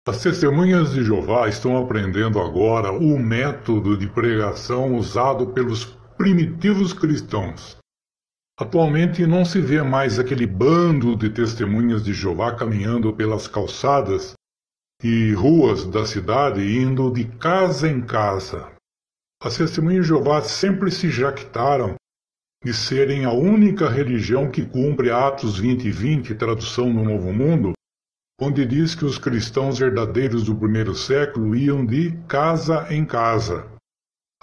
As testemunhas de Jeová estão aprendendo agora o método de pregação usado pelos primitivos cristãos. Atualmente não se vê mais aquele bando de testemunhas de Jeová caminhando pelas calçadas e ruas da cidade, indo de casa em casa. As testemunhas de Jeová sempre se jactaram de serem a única religião que cumpre Atos 20:20, tradução no Novo Mundo, onde diz que os cristãos verdadeiros do primeiro século iam de casa em casa.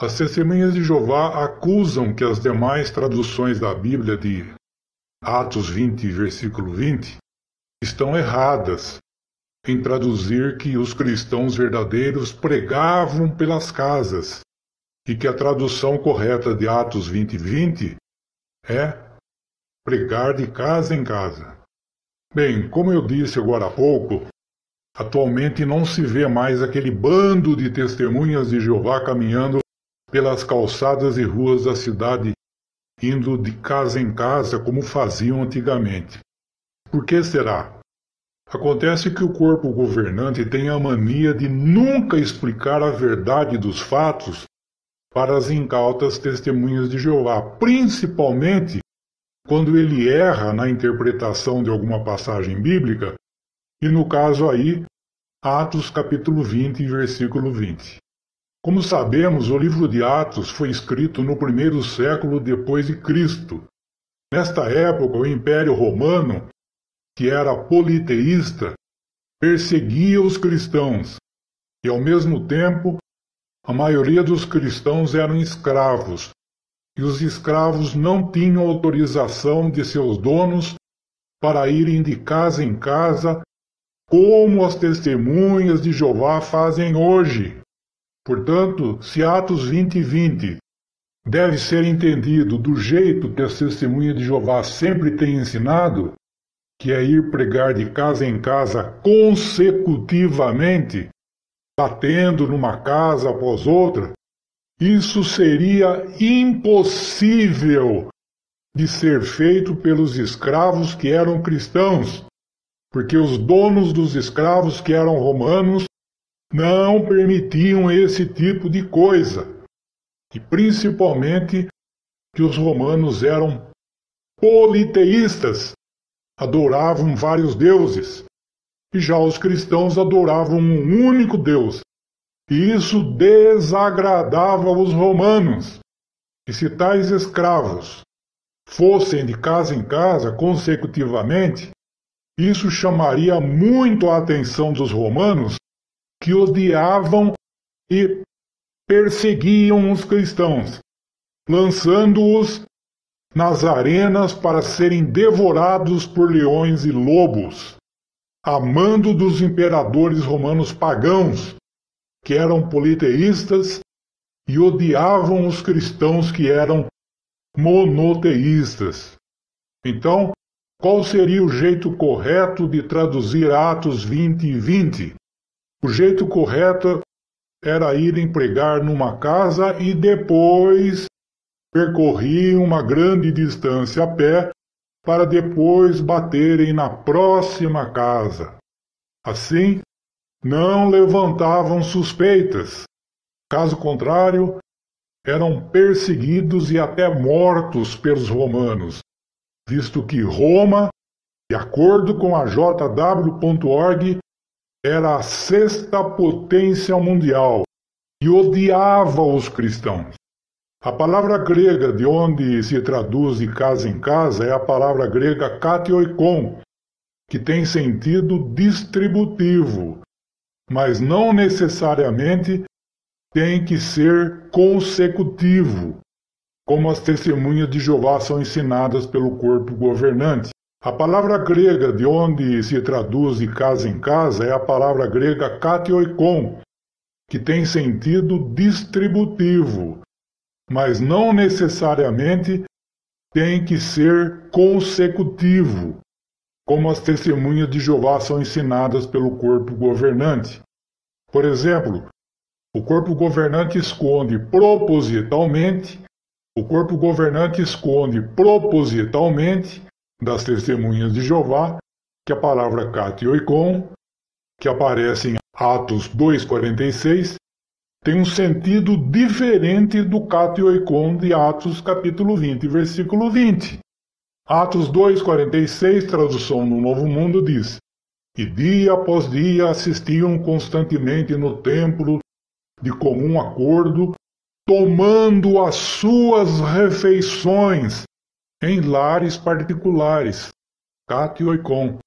As testemunhas de Jeová acusam que as demais traduções da Bíblia de Atos 20, versículo 20, estão erradas em traduzir que os cristãos verdadeiros pregavam pelas casas e que a tradução correta de Atos 20:20 é pregar de casa em casa. Bem, como eu disse agora há pouco, atualmente não se vê mais aquele bando de testemunhas de Jeová caminhando pelas calçadas e ruas da cidade, indo de casa em casa como faziam antigamente. Por que será? Acontece que o corpo governante tem a mania de nunca explicar a verdade dos fatos para as incautas testemunhas de Jeová, principalmente quando ele erra na interpretação de alguma passagem bíblica, e no caso aí, Atos capítulo 20, versículo 20. Como sabemos, o livro de Atos foi escrito no primeiro século depois de Cristo. Nesta época, o Império Romano, que era politeísta, perseguia os cristãos, e ao mesmo tempo, a maioria dos cristãos eram escravos, e os escravos não tinham autorização de seus donos para irem de casa em casa, como as testemunhas de Jeová fazem hoje. Portanto, se Atos 20:20 deve ser entendido do jeito que as testemunhas de Jeová sempre têm ensinado, que é ir pregar de casa em casa consecutivamente, batendo numa casa após outra, isso seria impossível de ser feito pelos escravos que eram cristãos, porque os donos dos escravos que eram romanos não permitiam esse tipo de coisa, e principalmente que os romanos eram politeístas, adoravam vários deuses, e já os cristãos adoravam um único Deus. E isso desagradava os romanos. E se tais escravos fossem de casa em casa consecutivamente, isso chamaria muito a atenção dos romanos, que odiavam e perseguiam os cristãos, lançando-os nas arenas para serem devorados por leões e lobos, a mando dos imperadores romanos pagãos, que eram politeístas e odiavam os cristãos que eram monoteístas. Então, qual seria o jeito correto de traduzir Atos 20:20? O jeito correto era irem pregar numa casa e depois percorriam uma grande distância a pé para depois baterem na próxima casa. Assim, não levantavam suspeitas. Caso contrário, eram perseguidos e até mortos pelos romanos, visto que Roma, de acordo com a JW.org, era a sexta potência mundial e odiava os cristãos. A palavra grega de onde se traduz de casa em casa é a palavra grega katioikon, que tem sentido distributivo, mas não necessariamente tem que ser consecutivo, como as testemunhas de Jeová são ensinadas pelo corpo governante. A palavra grega de onde se traduz de casa em casa é a palavra grega katioikon, que tem sentido distributivo, mas não necessariamente tem que ser consecutivo, como as testemunhas de Jeová são ensinadas pelo corpo governante. Por exemplo, o corpo governante esconde propositalmente das testemunhas de Jeová que a palavra katioikon, que aparece em Atos 2,46, tem um sentido diferente do katioikon de Atos capítulo 20, versículo 20. Atos 2,46, tradução no Novo Mundo, diz: E dia após dia assistiam constantemente no templo, de comum acordo, tomando as suas refeições em lares particulares, katioikon,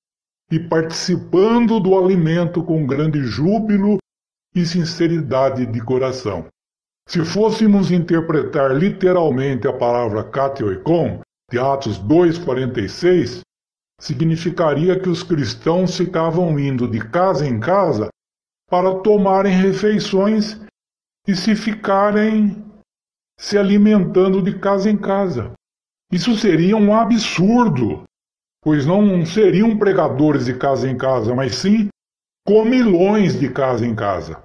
e participando do alimento com grande júbilo e sinceridade de coração. Se fôssemos interpretar literalmente a palavra katioikon, de Atos 2,46, significaria que os cristãos ficavam indo de casa em casa para tomarem refeições e ficarem se alimentando de casa em casa. Isso seria um absurdo, pois não seriam pregadores de casa em casa, mas sim comilões de casa em casa.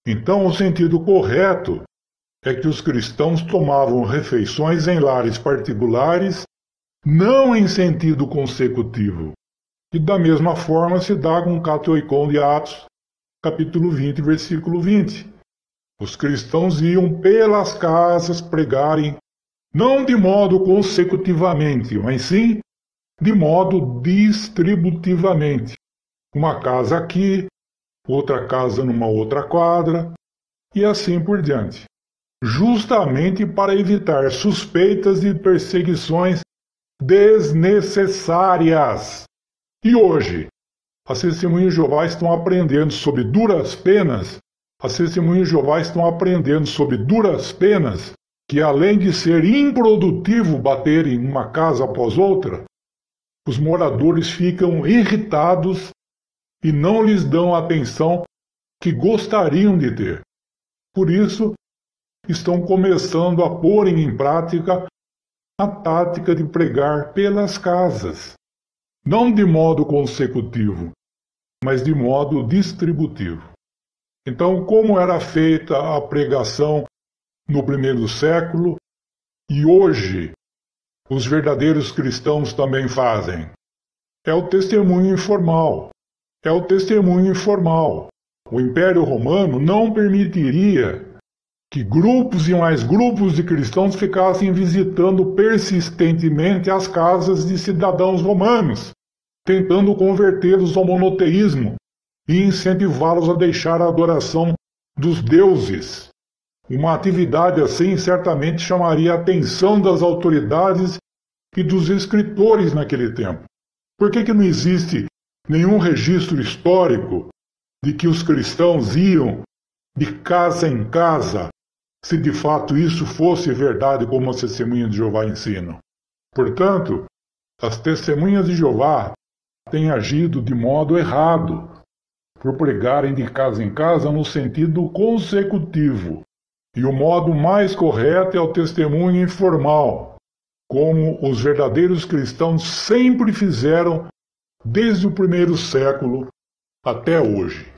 Então, o sentido correto é que os cristãos tomavam refeições em lares particulares, não em sentido consecutivo. E da mesma forma se dá com o katioikon de Atos, capítulo 20, versículo 20. Os cristãos iam pelas casas pregarem, não de modo consecutivamente, mas sim de modo distributivamente. Uma casa aqui, outra casa numa outra quadra, e assim por diante. Justamente para evitar suspeitas e perseguições desnecessárias. E hoje, as Testemunhas de Jeová estão aprendendo sobre duras penas. As Testemunhas de Jeová estão aprendendo sobre duras penas, que além de ser improdutivo bater em uma casa após outra, os moradores ficam irritados e não lhes dão a atenção que gostariam de ter. Por isso, estão começando a pôr em prática a tática de pregar pelas casas, não de modo consecutivo, mas de modo distributivo. Então, como era feita a pregação no primeiro século, e hoje os verdadeiros cristãos também fazem? É o testemunho informal. É o testemunho informal. O Império Romano não permitiria que grupos e mais grupos de cristãos ficassem visitando persistentemente as casas de cidadãos romanos, tentando convertê-los ao monoteísmo e incentivá-los a deixar a adoração dos deuses. Uma atividade assim certamente chamaria a atenção das autoridades e dos escritores naquele tempo. Por que não existe nenhum registro histórico de que os cristãos iam de casa em casa, se de fato isso fosse verdade como as Testemunhas de Jeová ensinam? Portanto, as Testemunhas de Jeová têm agido de modo errado, por pregarem de casa em casa no sentido consecutivo. E o modo mais correto é o testemunho informal, como os verdadeiros cristãos sempre fizeram desde o primeiro século até hoje.